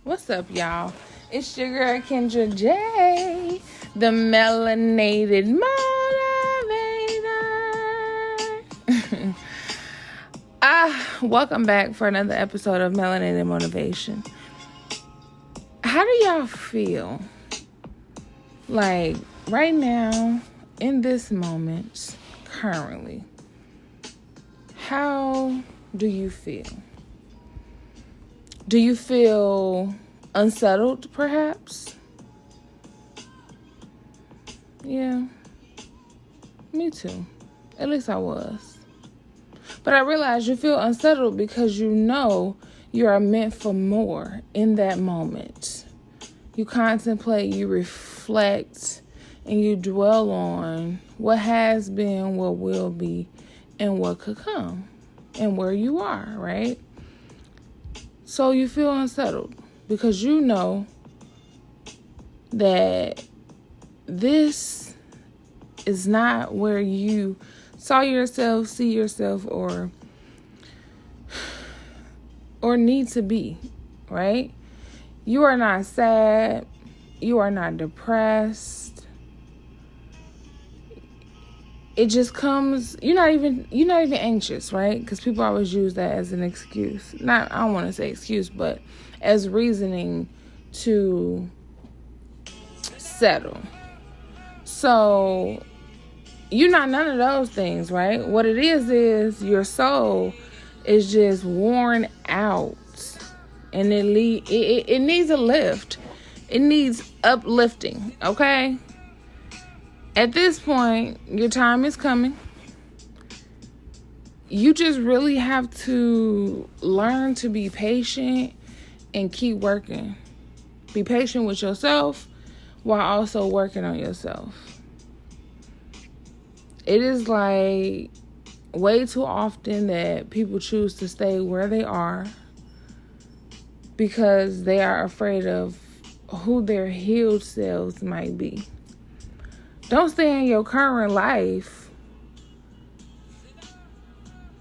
What's up, y'all? It's your girl Kendra J, the melanated motivator. Welcome back for another episode of Melanated Motivation. How do y'all feel? Like right now, in this moment, currently, how do you feel? Do you feel unsettled, perhaps? Yeah, me too. At least I was. But I realized you feel unsettled because you know you are meant for more in that moment. You contemplate, you reflect, and you dwell on what has been, what will be, and what could come, and where you are, right? So you feel unsettled because you know that this is not where you saw yourself, see yourself, or need to be, right? You are not sad. You are not depressed. It just comes, you're not even anxious, right? Because people always use that as an excuse. I don't want to say excuse, but as reasoning to settle. So you're not none of those things, right? What it is your soul is just worn out, and it needs a lift. It needs uplifting, okay? At this point, your time is coming. You just really have to learn to be patient and keep working. Be patient with yourself while also working on yourself. It is like way too often that people choose to stay where they are because they are afraid of who their healed selves might be. Don't stay in your current life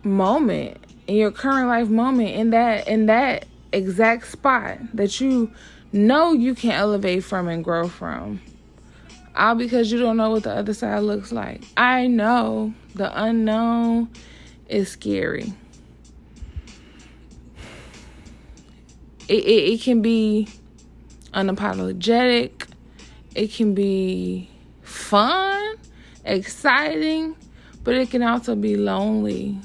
moment, in that exact spot that you know you can elevate from and grow from. All because you don't know what the other side looks like. I know the unknown is scary. It can be unapologetic. It can be fun, exciting, but it can also be lonely,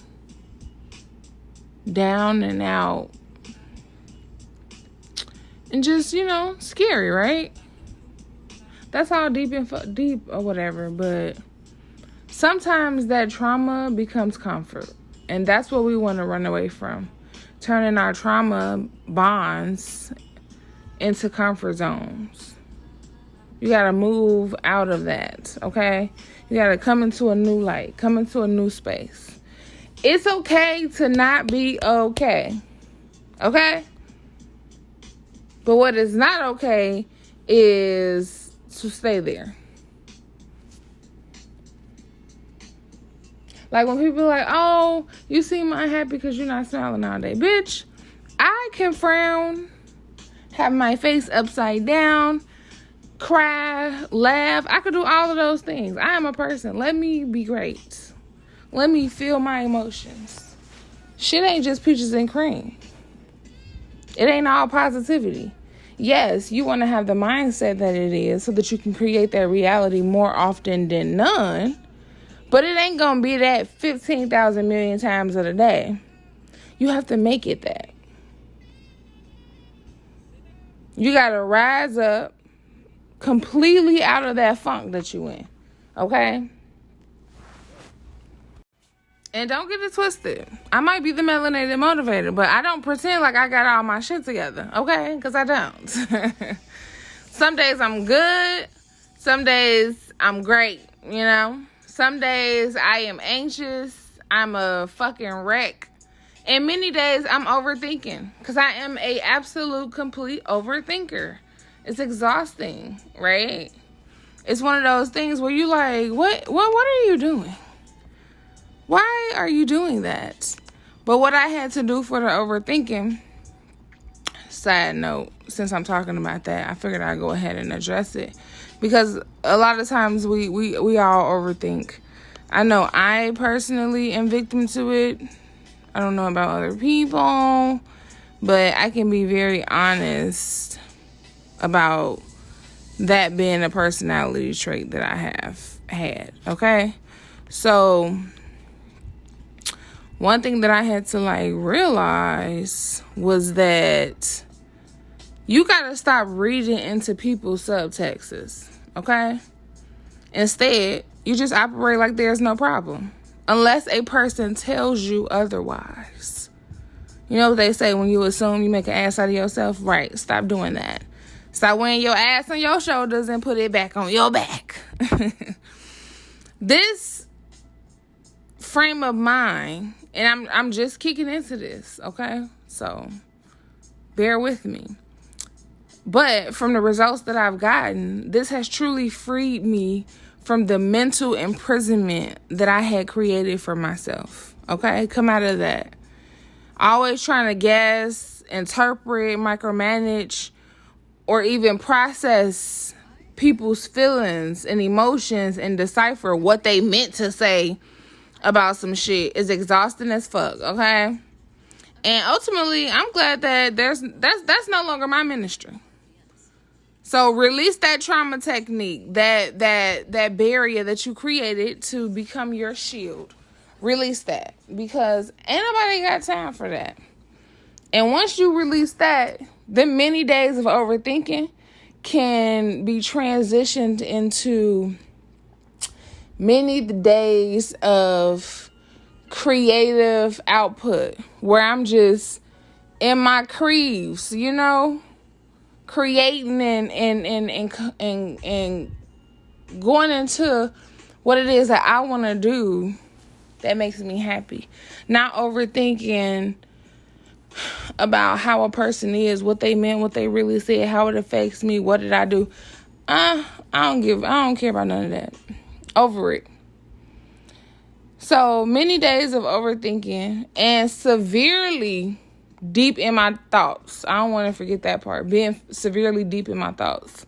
down and out, and just, scary, right? That's all deep or whatever, but sometimes that trauma becomes comfort, and that's what we want to run away from, turning our trauma bonds into comfort zones. You got to move out of that, okay? You got to come into a new light, come into a new space. It's okay to not be okay, okay? But what is not okay is to stay there. Like when people are like, oh, you seem unhappy because you're not smiling all day. Bitch, I can frown, have my face upside down, cry, laugh. I could do all of those things. I am a person. Let me be great. Let me feel my emotions. Shit ain't just peaches and cream. It ain't all positivity. Yes, you want to have the mindset that it is so that you can create that reality more often than none. But it ain't going to be that 15,000 million times of the day. You have to make it that. You got to rise up completely out of that funk that you in. Okay? And don't get it twisted. I might be the melanated motivator, but I don't pretend like I got all my shit together. Okay? Because I don't. Some days I'm good. Some days I'm great. Some days I am anxious. I'm a fucking wreck. And many days I'm overthinking. Because I am a absolute complete overthinker. It's exhausting, right? It's one of those things where you like, what are you doing? Why are you doing that? But what I had to do for the overthinking side note, since I'm talking about that, I figured I'd go ahead and address it. Because a lot of times we all overthink. I know I personally am victim to it. I don't know about other people, but I can be very honest about that being a personality trait that I have had, okay? So, one thing that I had to, realize was that you gotta stop reading into people's subtexts, okay? Instead, you just operate like there's no problem. Unless a person tells you otherwise. You know what they say, when you assume you make an ass out of yourself? Right, stop doing that. Stop wearing your ass on your shoulders and put it back on your back. This frame of mind, and I'm just kicking into this, okay? So, bear with me. But from the results that I've gotten, this has truly freed me from the mental imprisonment that I had created for myself. Okay? Come out of that. Always trying to guess, interpret, micromanage, or even process people's feelings and emotions and decipher what they meant to say about some shit is exhausting as fuck, okay? And ultimately, I'm glad that that's no longer my ministry. So release that trauma technique, that barrier that you created to become your shield. Release that, because ain't nobody got time for that. And once you release that, then many days of overthinking can be transitioned into many days of creative output where I'm just in my creeves, creating and going into what it is that I want to do that makes me happy. Not overthinking about how a person is, what they meant, what they really said, how it affects me, what did I do. I don't care about none of that. Over it. So many days of overthinking and severely deep in my thoughts. I don't want to forget that part. Being severely deep in my thoughts.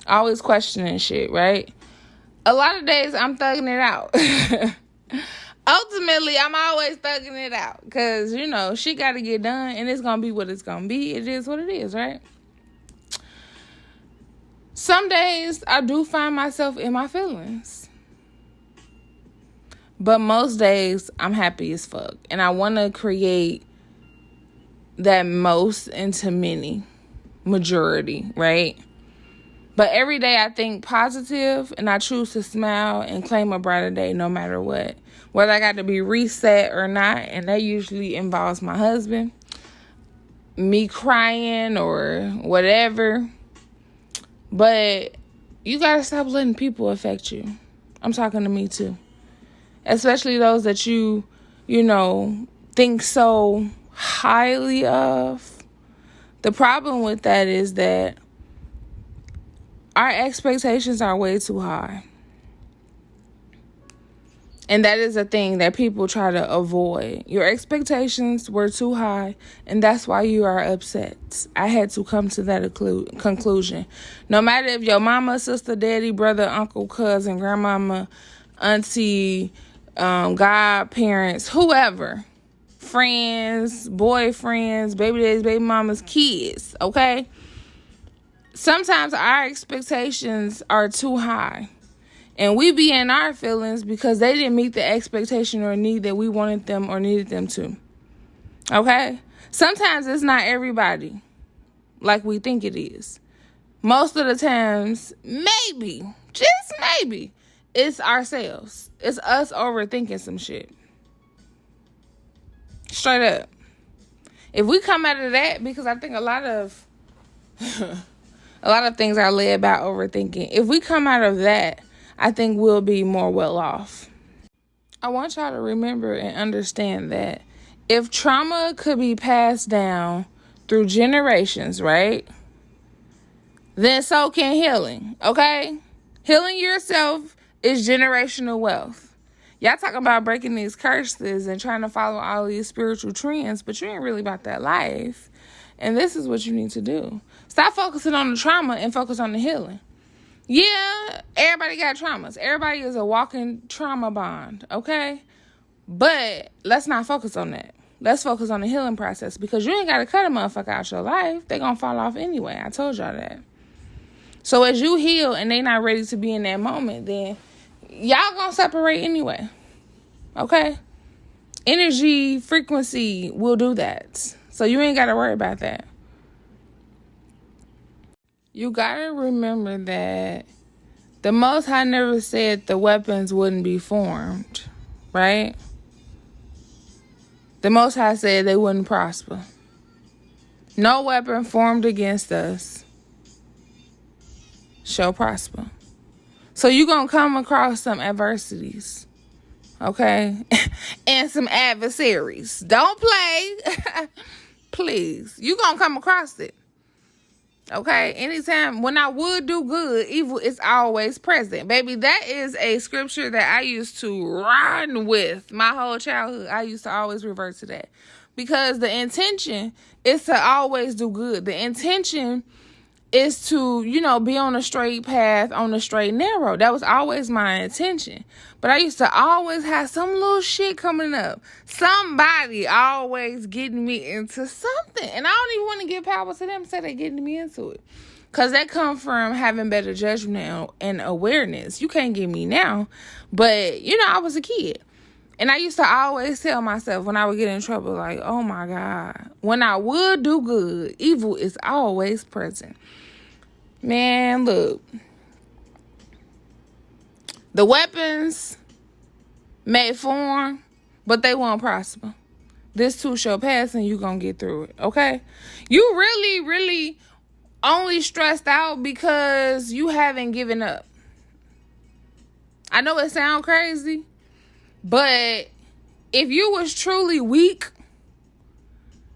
Always questioning shit, right? A lot of days I'm thugging it out. Ultimately, I'm always thugging it out. Because, shit got to get done. And it's going to be what it's going to be. It is what it is, right? Some days I do find myself in my feelings. But most days I'm happy as fuck. And I want to create that most into many. Majority, right? But every day I think positive and I choose to smile and claim a brighter day no matter what. Whether I got to be reset or not. And that usually involves my husband. Me crying or whatever. But you got to stop letting people affect you. I'm talking to me too. Especially those that you think so highly of. The problem with that is that our expectations are way too high. And that is a thing that people try to avoid. Your expectations were too high, and that's why you are upset. I had to come to that conclusion. No matter if your mama, sister, daddy, brother, uncle, cousin, grandmama, auntie, godparents, whoever, friends, boyfriends, baby daddies, baby mamas, kids, okay? Sometimes our expectations are too high. And we be in our feelings because they didn't meet the expectation or need that we wanted them or needed them to. Okay? Sometimes it's not everybody like we think it is. Most of the times, maybe, just maybe, it's ourselves. It's us overthinking some shit. Straight up. If we come out of that, because I think a lot of things are led by overthinking. If we come out of that, I think we'll be more well off. I want y'all to remember and understand that if trauma could be passed down through generations, right? Then so can healing, okay? Healing yourself is generational wealth. Y'all talking about breaking these curses and trying to follow all these spiritual trends, but you ain't really about that life. And this is what you need to do. Stop focusing on the trauma and focus on the healing. Yeah, everybody got traumas. Everybody is a walking trauma bond, okay? But let's not focus on that. Let's focus on the healing process, because you ain't got to cut a motherfucker out your life. They're going to fall off anyway. I told y'all that. So as you heal and they not ready to be in that moment, then y'all going to separate anyway, okay? Energy, frequency will do that. So you ain't got to worry about that. You got to remember that the Most High never said the weapons wouldn't be formed, right? The Most High said they wouldn't prosper. No weapon formed against us shall prosper. So you're going to come across some adversities, okay? And some adversaries. Don't play. Please. You're going to come across it. Okay? Anytime, when I would do good, evil is always present. Baby, that is a scripture that I used to run with my whole childhood. I used to always revert to that. Because the intention is to always do good. The intention is to, be on a straight path, on a straight narrow. That was always my intention. But I used to always have some little shit coming up. Somebody always getting me into something. And I don't even want to give power to them, so they're getting me into it. Because that comes from having better judgment and awareness. You can't get me now. But, I was a kid. And I used to always tell myself when I would get in trouble, like, oh my God, when I would do good, evil is always present. Man, look. The weapons may form, but they won't prosper. This too shall pass and you're going to get through it, okay? You really, really only stressed out because you haven't given up. I know it sounds crazy, but if you was truly weak,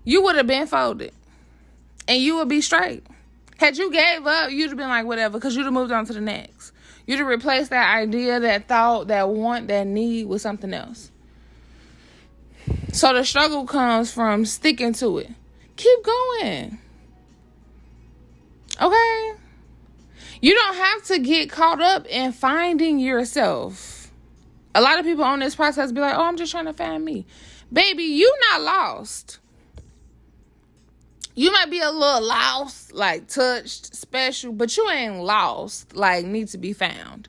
you would have been folded. And you would be straight. Had you gave up, you'd have been like, whatever, because you'd have moved on to the next. You'd have replaced that idea, that thought, that want, that need with something else. So the struggle comes from sticking to it. Keep going. Okay? You don't have to get caught up in finding yourself. A lot of people on this process be like, oh, I'm just trying to find me. Baby, you not lost. You might be a little lost, like touched, special, but you ain't lost, like need to be found.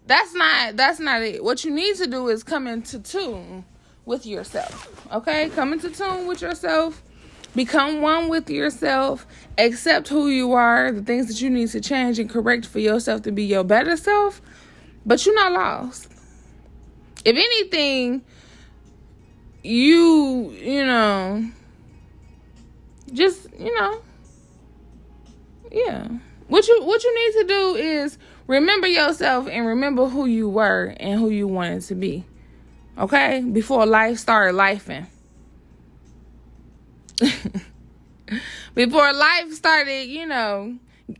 That's not it. What you need to do is come into tune with yourself, okay? Come into tune with yourself. Become one with yourself. Accept who you are, the things that you need to change and correct for yourself to be your better self. But you're not lost. If anything, just, yeah. What you need to do is remember yourself and remember who you were and who you wanted to be. Okay? Before life started lifing. Before life started,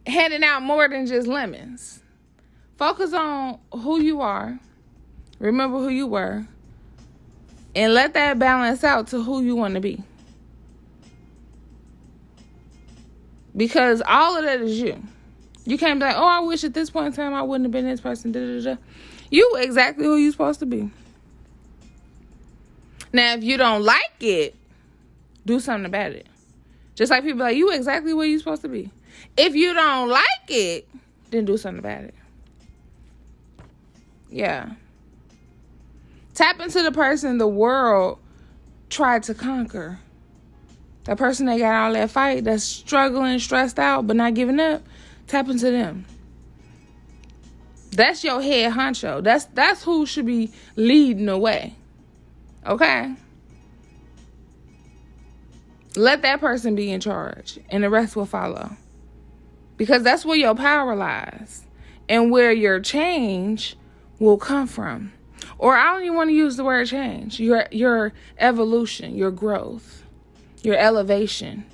handing out more than just lemons. Focus on who you are. Remember who you were. And let that balance out to who you want to be. Because all of that is you. You can't be like, oh, I wish at this point in time I wouldn't have been this person. Da, da, da. You exactly who you're supposed to be. Now, if you don't like it, do something about it. Just like people like, you exactly where you're supposed to be. If you don't like it, then do something about it. Yeah. Tap into the person the world tried to conquer. That person that got all that fight, that's struggling, stressed out, but not giving up, tap into them. That's your head honcho. That's who should be leading the way. Okay? Let that person be in charge, and the rest will follow. Because that's where your power lies, and where your change will come from. Or I don't even want to use the word change. Your evolution, your growth. Your elevation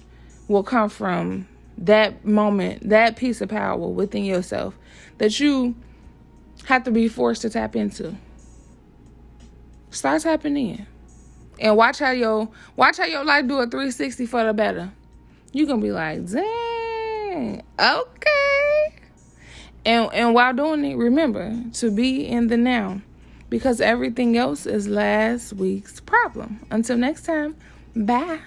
will come from that moment, that piece of power within yourself that you have to be forced to tap into. Start tapping in. And watch how your life do a 360 for the better. you're going to be like, dang, okay. And while doing it, remember to be in the now, because everything else is last week's problem. Until next time, bye.